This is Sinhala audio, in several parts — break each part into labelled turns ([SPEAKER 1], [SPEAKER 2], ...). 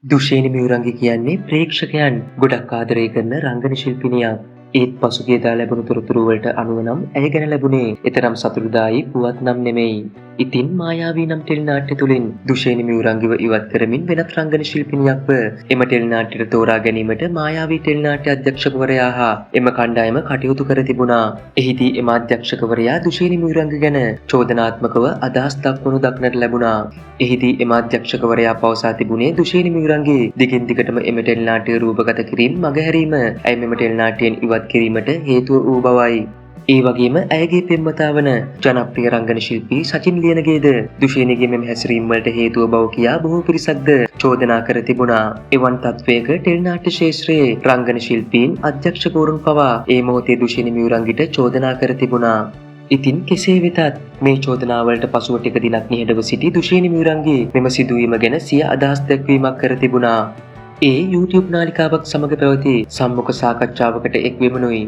[SPEAKER 1] දුෂේන මියුරංගි කියන්නේ ප්‍රේක්ෂකයන් ගොඩක් ආදරය කරන රංගන ශිල්පිනියක්. ඒත් පසුගියදා ලැබුණු තොරතුරු වලට අනුව නම් ඇය ගැන ලැබුණේ එතරම් සතුටුදායී පුවත් නම් නෙමෙයි. ඉතින් මායාවී නම් ටෙලිනාට්‍ය තුලින් දුෂේන මියුරංගිව ඉවත් කරමින් වෙනත් රංගන ශිල්පිනියක්ව එම ටෙලිනාට්‍යයට තෝරා ගැනීමට මායාවී ටෙලිනාට්‍ය අධ්‍යක්ෂකවරයා හා එම කණ්ඩායම කටයුතු කර තිබුණා. එහිදී එම අධ්‍යක්ෂකවරයා දුෂේන මියුරංගි ගැන චෝදනාත්මකව අදහස් දක්වනු දක්නට ලැබුණා. එහිදී එම අධ්‍යක්ෂකවරයා පවසා තිබුණේ දුෂේන මියුරංගි දිගින් දිගටම එම ටෙලිනාට්‍ය රූපගත කිරීම මගහැරීම ඇය මෙම ටෙලිනාට්‍යයෙන් ඉවත් කිරීමට හේතුව වූ බවයි. ඒ වගේම ඇයගේ පෙම්වතා වන ජනප්‍රිය රංගන ශිල්පී සචින් ලියනගේද දුෂේනගේ මෙම හැසිරීම වලට හේතුව බව කියා බොහෝ පිරිසක්ද චෝදනා කර තිබුණා. එවන් තත්වයක ටෙලිනාට්‍ය ශාස්ත්‍රයේ රංගන ශිල්පීන් අධ්‍යක්ෂකවරුන් පවා ඒ මොහොතේ දුෂේන මියුරංගිට චෝදනා කර තිබුණා. ඉතින් කෙසේ වෙතත් මේ චෝදනාවලට පසුව ටික දිනක් නිහඬව සිටි දුෂේන මියුරංගි මෙම සිදුවීම ගැන සිය අදහස් දැක්වීමක් කර තිබුණා. ඒ YouTube නාලිකාවක් සමග පැවති සම්මුඛ සාකච්ඡාවකට එක් වෙමනුයි.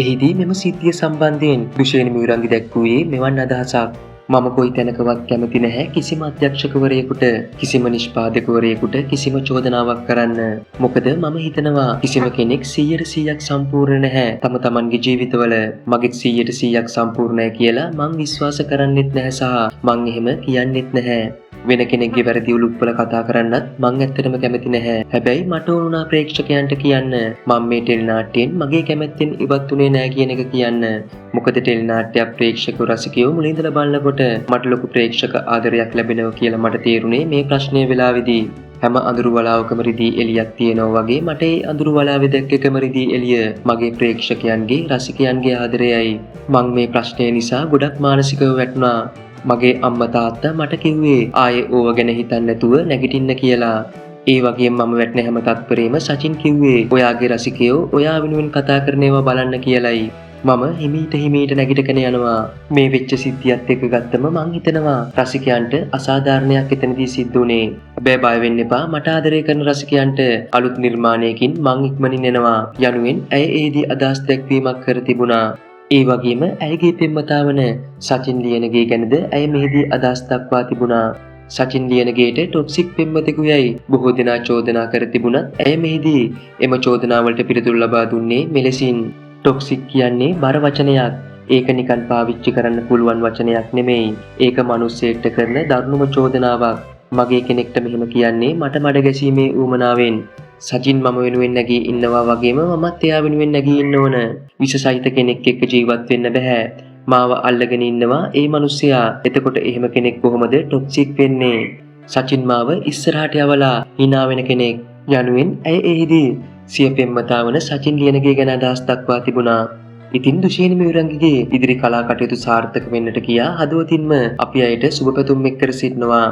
[SPEAKER 1] එහිදී මෙම සිද්ධිය සම්බන්ධයෙන් දුෂේන මියුරංගි දැක්වුවේ මෙවන් අදහසක්. මම කොයි තැනකවත් කැමති නැහැ කිසිම අධ්‍යක්ෂකවරයෙකුට කිසිම නිෂ්පාදකවරයෙකුට කිසිම චෝදනාවක් කරන්න. මොකද මම හිතනවා කිසිම කෙනෙක් 100% සම්පූර්ණ නැහැ තම තමන්ගේ ජීවිතවල. මගෙත් 100% සම්පූර්ණයි කියලා මං විශ්වාස කරන්නෙත් නැහැ සහ මං එහෙම කියන්නෙත් නැහැ. වෙන කෙනෙක්ගේ වැරදි උලුප්පල කතා කරන්නත් මං ඇත්තටම කැමති නැහැ. හැබැයි මට ඕනුණා ප්‍රේක්ෂකයන්ට කියන්න මම මේ ටෙලිනාට්‍යයෙන් මගේ කැමැත්තෙන් ඉවත් උනේ නැහැ කියන එක කියන්න. මොකද ටෙලිනාට්‍ය ප්‍රේක්ෂක රසිකයෝ මුලින් ඉඳලා බලනකොට මට ලොකු ප්‍රේක්ෂක ආදරයක් ලැබෙනවා කියලා මට තේරුනේ මේ ප්‍රශ්නය වෙලාවේදී. හැම අඳුරු වලාවකම රිදී එළියක් තියෙනවා වගේ මට ඒ අඳුරු වලාවේ දැක්ක එකම රිදී එළිය මගේ ප්‍රේක්ෂකයන්ගේ රසිකයන්ගේ ආදරයයි. මං මේ ප්‍රශ්නය නිසා ගොඩක් මානසිකව වැටුණා. මගේ අම්මා තාත්තා මට කිව්වේ ආයේ ඕව ගැන හිතන්න නැතුව නැගිටින්න කියලා. ඒ වගේම මම වැටෙන හැම තත්පරේම සචින් කිව්වේ ඔයාගේ රසිකයෝ ඔයා වෙනුවෙන් කතා කරන ඒවා බලන්න කියලයි. මම හිමීට නැගිටගෙන යනවා. මේ වෙච්ච සිද්ධියත් එක්ක ගත්තම මං හිතනවා රසිකයන්ට අසාධාරණයක් එතනදී සිද්ධ වුණේ. හැබැයි බය වෙන්න එපා මට ආදරය කරන රසිකයන්ට අලුත් නිර්මාණයකින් මං ඉක්මනින් එනවා යනුවෙන් ඇය ඒදී අදහස් දැක්වීමක් කර තිබුණා. ඒ වගේම ඇයගේ පෙම්වතා වන සචින් ලියනගේ ගැනද ඇය මෙහිදී අදහස් දක්වා තිබුණා. සචින් ලියනගේට ටොක්සික් පෙම්වතෙකු යයි බොහෝ දෙනා චෝදනා කර තිබුණත් ඇය මෙහිදී එම චෝදනාවලට පිළිතුරු ලබා දුන්නේ මෙලෙසින්. ටොක්සික් කියන්නේ බර වචනයක්. ඒක නිකන් පාවිච්චි කරන්න පුළුවන් වචනයක් නෙමෙයි. ඒක මිනිස්සෙක්ට කරන දරුණුම චෝදනාවක්. මගේ කෙනෙක්ට මෙහෙම කියන්නේ මට මඩ ගැසීමේ ඌමනාවෙන්. සචින් මම වෙනුවෙන් නැගී ඉන්නවා වගේම මමත් එයා වෙනුවෙන් නැගී ඉන්න ඕන. විශේෂයිත කෙනෙක් එක්ක ජීවත් වෙන්න බෑ. මාව අල්ලගෙන ඉන්නවා ඒ මිනිස්සයා. එතකොට එහෙම කෙනෙක් කොහොමද ටොක්සික් වෙන්නේ? සචින් මාව ඉස්සරහට යවලා hina වෙන කෙනෙක් යනුවෙන් ඇය එහිදී සිය පෙම්වතා වන සචින් ලියනගේ ගැන අදහස් දක්වා තිබුණා. ඉතින් දුෂේන මියුරංගිගේ ඉදිරි කලා කටයුතු සාර්ථක වෙන්නට කියා හදවතින්ම අපි අයට සුබ පැතුම් එක් කර සිටිනවා.